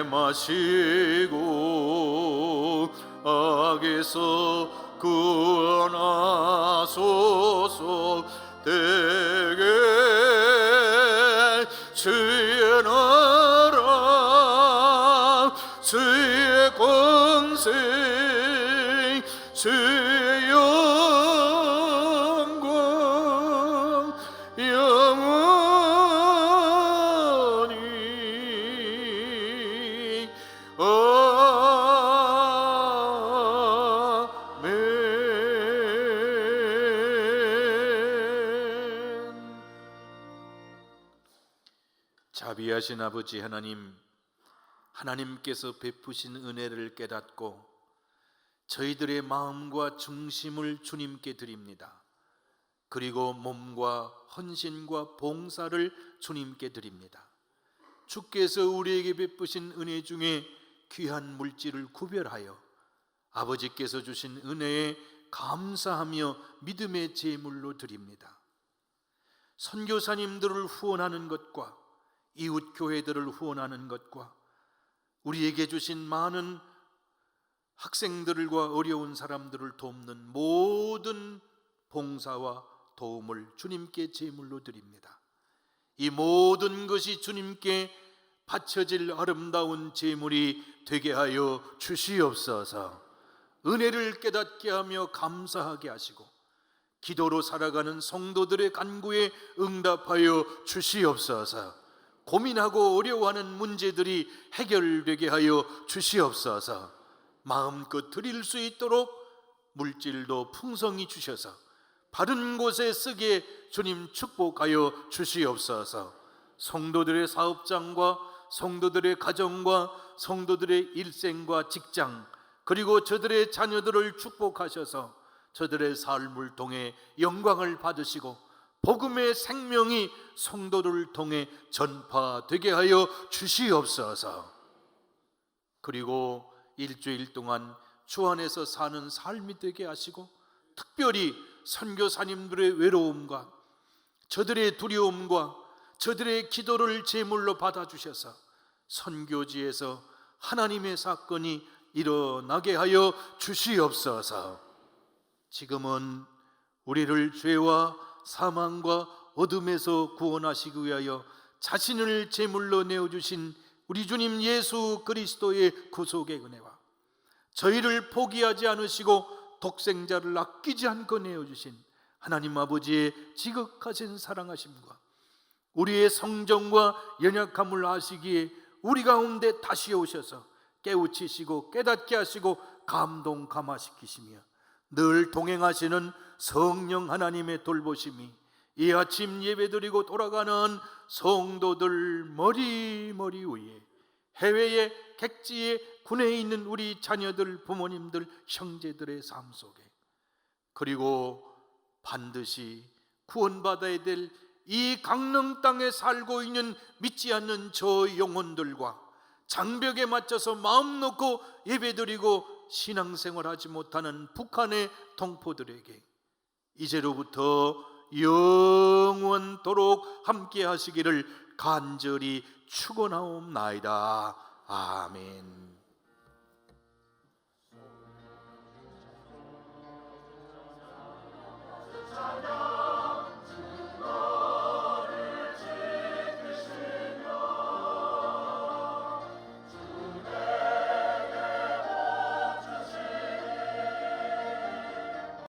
마시고 악에서 구원하소서. 대개 주의 나라 주의 권세 주의 영광 영원히 아멘. 자비하신 아버지 하나님, 하나님께서 베푸신 은혜를 깨닫고 저희들의 마음과 중심을 주님께 드립니다. 그리고 몸과 헌신과 봉사를 주님께 드립니다. 주께서 우리에게 베푸신 은혜 중에 귀한 물질을 구별하여 아버지께서 주신 은혜에 감사하며 믿음의 제물로 드립니다. 선교사님들을 후원하는 것과 이웃 교회들을 후원하는 것과 우리에게 주신 많은 학생들과 어려운 사람들을 돕는 모든 봉사와 도움을 주님께 제물로 드립니다. 이 모든 것이 주님께 바쳐질 아름다운 제물이 되게 하여 주시옵소서. 은혜를 깨닫게 하며 감사하게 하시고 기도로 살아가는 성도들의 간구에 응답하여 주시옵소서. 고민하고 어려워하는 문제들이 해결되게 하여 주시옵소서. 마음껏 드릴 수 있도록 물질도 풍성히 주셔서 바른 곳에 쓰게 주님 축복하여 주시옵소서. 성도들의 사업장과 성도들의 가정과 성도들의 일생과 직장, 그리고 저들의 자녀들을 축복하셔서 저들의 삶을 통해 영광을 받으시고 복음의 생명이 성도를 통해 전파되게 하여 주시옵소서. 그리고 일주일 동안 주 안에서 사는 삶이 되게 하시고 특별히 선교사님들의 외로움과 저들의 두려움과 저들의 기도를 제물로 받아주셔서 선교지에서 하나님의 사건이 일어나게 하여 주시옵소서. 지금은 우리를 죄와 사망과 어둠에서 구원하시기 위하여 자신을 제물로 내어주신 우리 주님 예수 그리스도의 구속의 은혜와 저희를 포기하지 않으시고 독생자를 아끼지 않고 내어주신 하나님 아버지의 지극하신 사랑하심과 우리의 성정과 연약함을 아시기에 우리 가운데 다시 오셔서 깨우치시고 깨닫게 하시고 감동 감화시키시며 늘 동행하시는 성령 하나님의 돌보심이 이 아침 예배드리고 돌아가는 성도들 머리 위에, 해외의 객지에 군에 있는 우리 자녀들, 부모님들, 형제들의 삶 속에, 그리고 반드시 구원받아야 될 이 강릉 땅에 살고 있는 믿지 않는 저 영혼들과 장벽에 맞춰서 마음 놓고 예배드리고 신앙생활하지 못하는 북한의 동포들에게 이제로부터 영원토록 함께 하시기를 간절히 축원하옵나이다. 아멘.